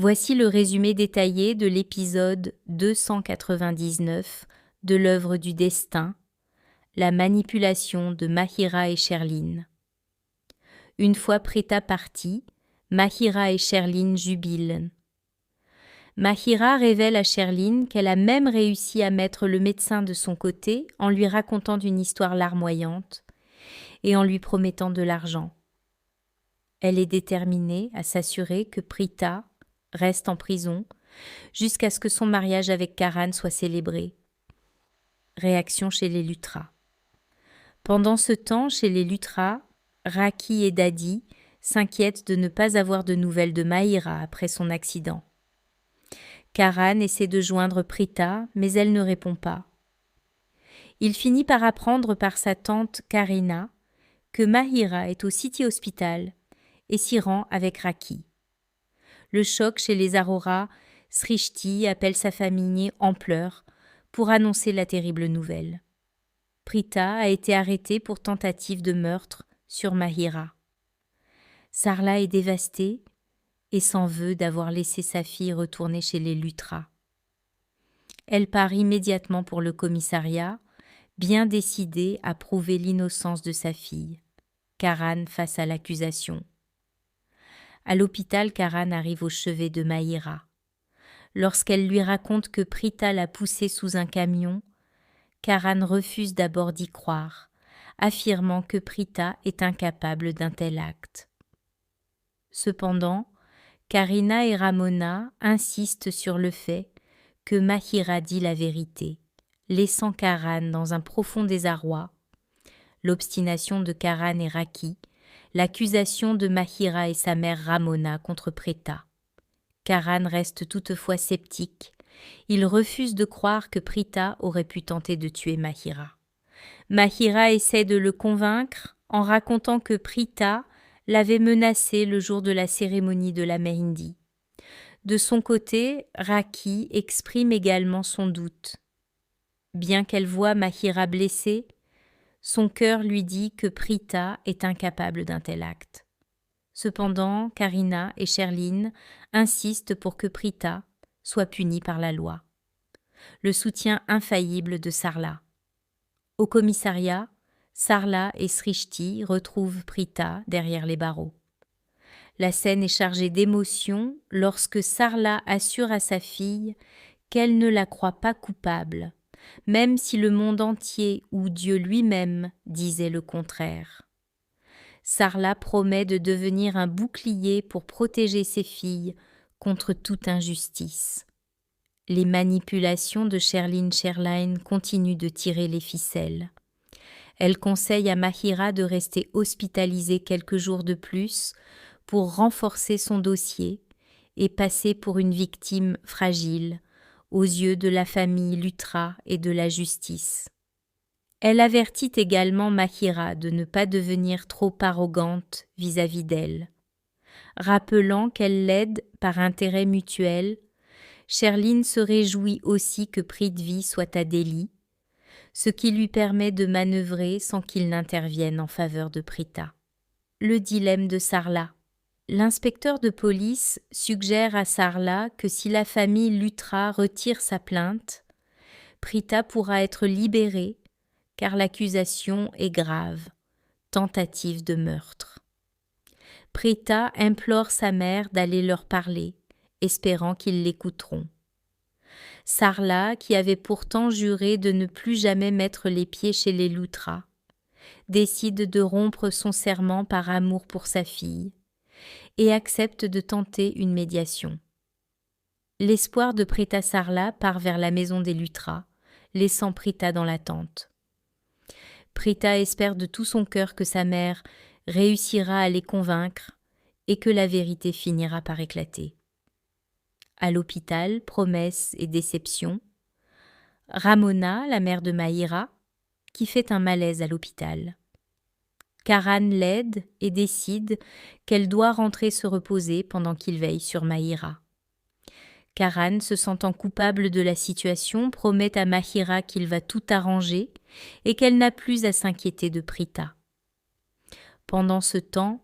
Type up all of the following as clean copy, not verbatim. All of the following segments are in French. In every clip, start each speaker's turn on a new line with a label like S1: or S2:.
S1: Voici le résumé détaillé de l'épisode 299 de l'œuvre du destin, la manipulation de Mahira et Sherline. Une fois Prita partie, Mahira et Sherline jubilent. Mahira révèle à Sherline qu'elle a même réussi à mettre le médecin de son côté en lui racontant une histoire larmoyante et en lui promettant de l'argent. Elle est déterminée à s'assurer que Prita reste en prison jusqu'à ce que son mariage avec Karan soit célébré. Réaction chez les Luthra. Pendant ce temps, chez les Luthra, Raki et Dadi s'inquiètent de ne pas avoir de nouvelles de Mahira après son accident. Karan essaie de joindre Prita, mais elle ne répond pas. Il finit par apprendre par sa tante Karina que Mahira est au City Hospital et s'y rend avec Raki. Le choc chez les Arora, Srishti appelle sa famille en pleurs pour annoncer la terrible nouvelle. Prita a été arrêtée pour tentative de meurtre sur Mahira. Sarla est dévastée et s'en veut d'avoir laissé sa fille retourner chez les Luthra. Elle part immédiatement pour le commissariat, bien décidée à prouver l'innocence de sa fille. Karan face à l'accusation. À l'hôpital, Karan arrive au chevet de Mahira. Lorsqu'elle lui raconte que Prita l'a poussée sous un camion, Karan refuse d'abord d'y croire, affirmant que Prita est incapable d'un tel acte. Cependant, Karina et Ramona insistent sur le fait que Mahira dit la vérité, laissant Karan dans un profond désarroi. L'obstination de Karan et Raki, l'accusation de Mahira et sa mère Ramona contre Prita. Karan reste toutefois sceptique. Il refuse de croire que Prita aurait pu tenter de tuer Mahira. Mahira essaie de le convaincre en racontant que Prita l'avait menacé le jour de la cérémonie de la Mehndi. De son côté, Raki exprime également son doute. Bien qu'elle voie Mahira blessée, son cœur lui dit que Prita est incapable d'un tel acte. Cependant, Karina et Sherline insistent pour que Prita soit punie par la loi. Le soutien infaillible de Sarla. Au commissariat, Sarla et Srishti retrouvent Prita derrière les barreaux. La scène est chargée d'émotion lorsque Sarla assure à sa fille qu'elle ne la croit pas coupable, même si le monde entier ou Dieu lui-même disait le contraire. Sarla promet de devenir un bouclier pour protéger ses filles contre toute injustice. Les manipulations de Sherline continuent de tirer les ficelles. Elle conseille à Mahira de rester hospitalisée quelques jours de plus pour renforcer son dossier et passer pour une victime fragile aux yeux de la famille Luthra et de la justice. Elle avertit également Mahira de ne pas devenir trop arrogante vis-à-vis d'elle. Rappelant qu'elle l'aide par intérêt mutuel, Sherline se réjouit aussi que Prithvi soit à Delhi, ce qui lui permet de manœuvrer sans qu'il n'intervienne en faveur de Prita. Le dilemme de Sarla. L'inspecteur de police suggère à Sarla que si la famille Luthra retire sa plainte, Prita pourra être libérée car l'accusation est grave, tentative de meurtre. Prita implore sa mère d'aller leur parler, espérant qu'ils l'écouteront. Sarla, qui avait pourtant juré de ne plus jamais mettre les pieds chez les Luthra, décide de rompre son serment par amour pour sa fille et accepte de tenter une médiation. L'espoir de Prita Sarla part vers la maison des Luthra, laissant Prita dans l'attente. Prita espère de tout son cœur que sa mère réussira à les convaincre et que la vérité finira par éclater. À l'hôpital, promesses et déceptions. Ramona, la mère de Mahira, qui fait un malaise à l'hôpital. Karan l'aide et décide qu'elle doit rentrer se reposer pendant qu'il veille sur Mahira. Karan, se sentant coupable de la situation, promet à Mahira qu'il va tout arranger et qu'elle n'a plus à s'inquiéter de Prita. Pendant ce temps,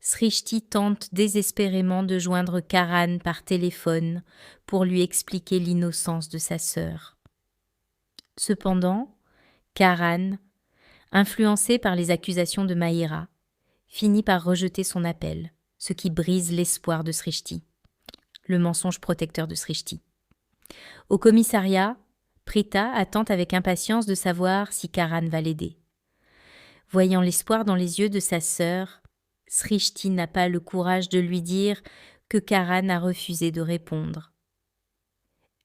S1: Srishti tente désespérément de joindre Karan par téléphone pour lui expliquer l'innocence de sa sœur. Cependant, Karan, influencé par les accusations de Mahira, finit par rejeter son appel, ce qui brise l'espoir de Srishti, le mensonge protecteur de Srishti. Au commissariat, Prita attend avec impatience de savoir si Karan va l'aider. Voyant l'espoir dans les yeux de sa sœur, Srishti n'a pas le courage de lui dire que Karan a refusé de répondre.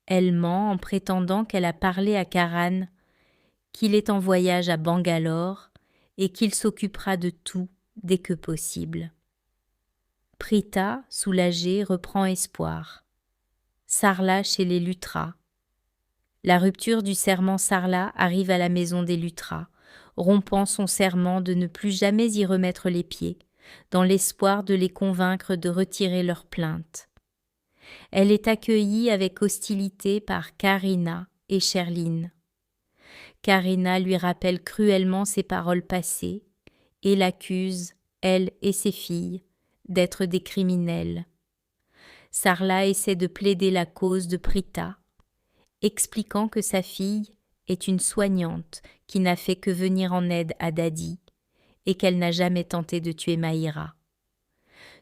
S1: Elle ment en prétendant qu'elle a parlé à Karan, qu'il est en voyage à Bangalore et qu'il s'occupera de tout dès que possible. Prita, soulagée, reprend espoir. Sarla chez les Luthra. La rupture du serment Sarla arrive à la maison des Luthra, rompant son serment de ne plus jamais y remettre les pieds, dans l'espoir de les convaincre de retirer leur plainte. Elle est accueillie avec hostilité par Karina et Sherline. Karina lui rappelle cruellement ses paroles passées et l'accuse, elle et ses filles, d'être des criminels. Sarla essaie de plaider la cause de Prita, expliquant que sa fille est une soignante qui n'a fait que venir en aide à Dadi et qu'elle n'a jamais tenté de tuer Mahira.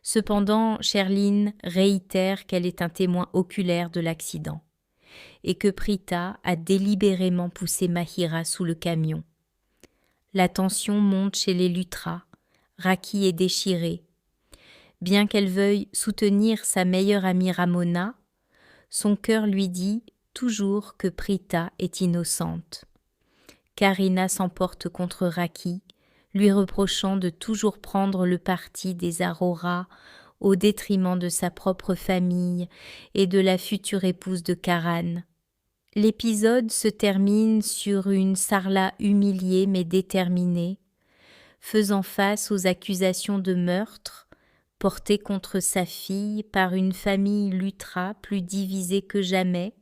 S1: Cependant, Sherline réitère qu'elle est un témoin oculaire de l'accident et que Prita a délibérément poussé Mahira sous le camion. La tension monte chez les Luthra, Raki est déchirée. Bien qu'elle veuille soutenir sa meilleure amie Ramona, son cœur lui dit toujours que Prita est innocente. Karina s'emporte contre Raki, lui reprochant de toujours prendre le parti des Arora au détriment de sa propre famille et de la future épouse de Karan. L'épisode se termine sur une Sarla humiliée mais déterminée, faisant face aux accusations de meurtre portées contre sa fille par une famille Luthra plus divisée que jamais